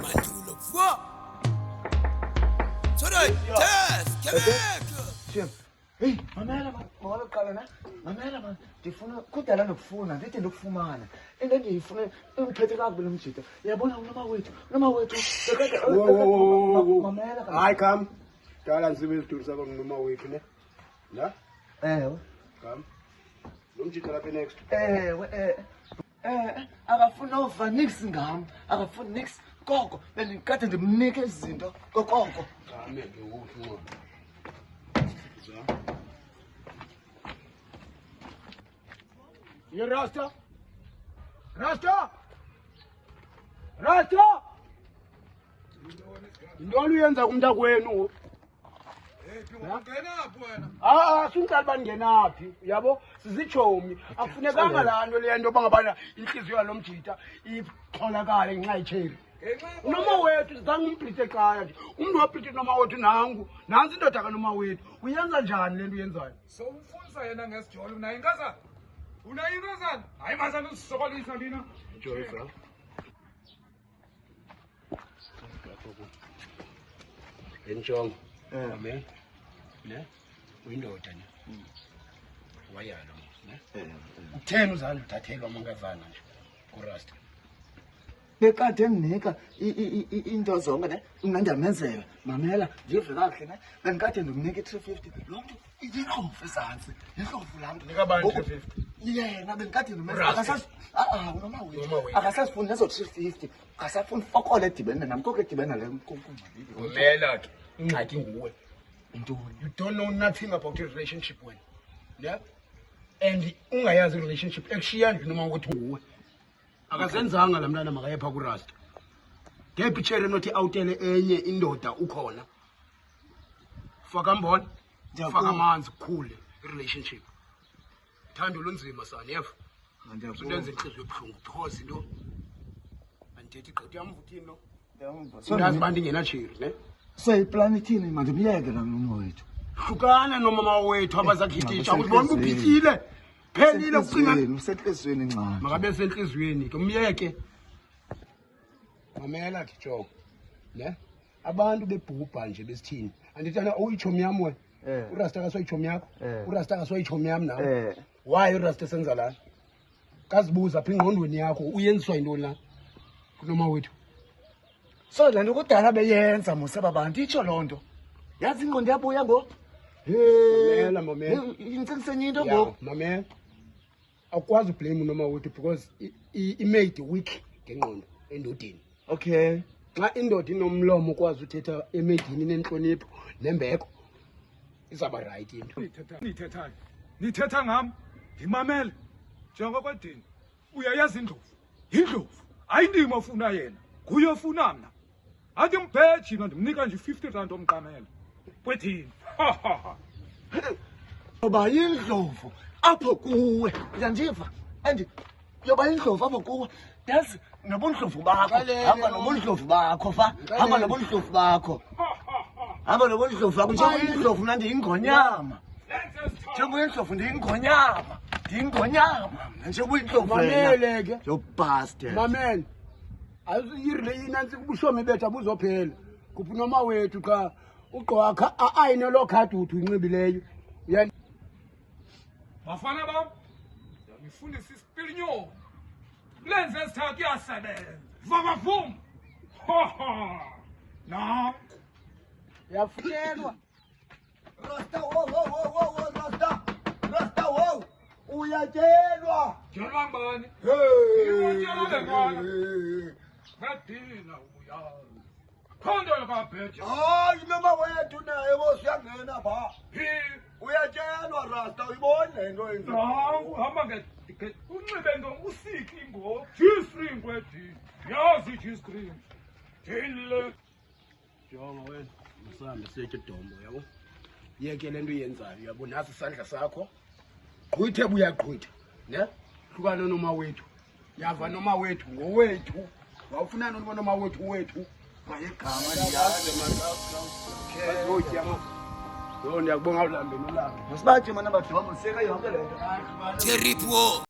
Mandulo fwa. Tonight, test, Shem. Hey, mamela man, mawala kuqala na. Mamela man, ndifuna kudala nokufuna, ndithi ndokufumana. Into ndiyifuna imphethe kakubi lo mjito. Uyabona unoma wethu. Mamela kan. Hayi kam. Dala nsibe isituri sakho noma wethu ne. La? Ewe. Kam. Lo mjito lapha next. Akafuna uva nix ngam. Akafuna nix koko. Bendikade ndimnike izinto kokoko. Kame ke ukuthi ngo. Ye Rasta? Rasta? Rasta? Intoni uyenza kumntakwenu? Ungenaphi wena? Singicela bangenaphi, yabo? Sizichomi. Akufunekanga la nto le nto bangabana inhliziyo yalomjita ixholakale ngenxa yecheri. Noma wethu sizange umpilite ekhaya nje. Umuntu wapilite noma wethu nangu. Nansi indoda kanoma wethu. Uyenza njani le nto uyenzayo? So umfundisa yena ngesijolo unayo inkazana? Unayo inkazana? Hayi mazana usisokolisa mina. Joyce. Entshongo. Amen. Ne? Uyindoda ne? Wayalo ne? Utheni uzange uthathelwa amankazana nje kuRasta? Bekade nginika into zonke ne mina ndiyamenzela mamela ndive kahle ne bengikade ndimnika i350 lo mntu idinofu ezantsi ihlofu lam nto Nika bani 350? yena bengikade ndimenzela noma wethu akasasifuni nezo 350 akasafuni fokole edibene nam koko edibene le nkunkumali Umela ke ingxaki nguwe. ntoni You don't know nothing about a relationship when. Yeah? And ungayazi relationship ekushiya nje noma ukuthi nguwe. Akazenzanga la mntana makayepha kuRasta. Ngepicture nothi awutele enye indoda ukhona. Faka mbona? Faka amanzi kukhule relationship. Thando lunzima sana yeva. Usenze inhliziyo ebuhlungu because into andithi gqitha yamvuthini lo. Sindazi bantu ingena chiri ne. so iplani thini manje umyeke la noma wethu Hlukana nomama wethu abazakhitisha ukubona uphithile. Phelile ukucinga usenhlizweni ncane makabe senhlizweni ke umyeke. Mamela ke Joe. Ne? Abantu bebhubha nje besithini. Andithana uyichomi yami wena. uRasta akasoyichomi yakho. uRasta akasoyichomi yami nawe. Why uRasta senza la? Kazibuza apha ingqondweni yakho uyenziswa yintoni la? Kunoma wethu. so le nto kudala beyenza mose babantu itsho loo nto yazi ingqondo yabuya ngoku Mamela. intsingisenye into Yeah, ngoku mamela. Awukwazi ublame noma wethu because i-made weak ngengqondo endodeni. okay Xa indoda inomlomo ukwazi uthetha emedini nenhlonipho nembeko izaba right into. Nithethayo. Nithetha ngam. Ngimamele. Njengoba kwadini. Uyayazi indlovu. Indlovu. Ayindima ofuna yena. Kuye ofuna mina. Athi mbheji ndimnika nje 50 rand omqamela. Kwethini? yoba yindlovu apho kuwe uyandiva and yoba yindlovu apho kuwe yazi nobundlovu bakho hamba nobundlovu bakho fa hamba nobundlovu bakho hamba nobundlovu bakho njengoba yindlovu mna ndiyingonyama njengoba yindlovu ndiyingonyama njengoba yindlovu Mamele ke. yo bastard Mamela. Ayiziyirile inansi kubushomi bethu abuzophela. Kuphi noma wethu cha ugqwakha ayine lo khadi uthi unxibileyo. Uyani? Bafana bam. Ngifundisa isipilinyo. Lenze sithatha iyasebenza. Vama vum. Na. Yafukelwa. Rasta wo Rasta wo uyatshelwa Jelwa ngibani? Iwotshela lengane. Ngadina uyazi. Khondola kabheji. hayi noma wethu naye bosiyangena pha uyatshelwa Rasta uyibona lento yenza Hawu hamba unxibe usiki ngo G-string kwedini. Yazi G-string. Dile. Jonga wena, usambe sethe dombo yabo. Yeke lento uyenzayo yabo nasi isandla sakho. Qhwithe buyaqhwitha, ne? Hlukana noma wethu. Yava noma wethu ngowethu. Wawufuna noma wethu. mayegama liyazi Bazotya ma. Yo ndiyakubonga ulambeni ulanga. masibathi mana bathi wamseka yonke lento Terrible.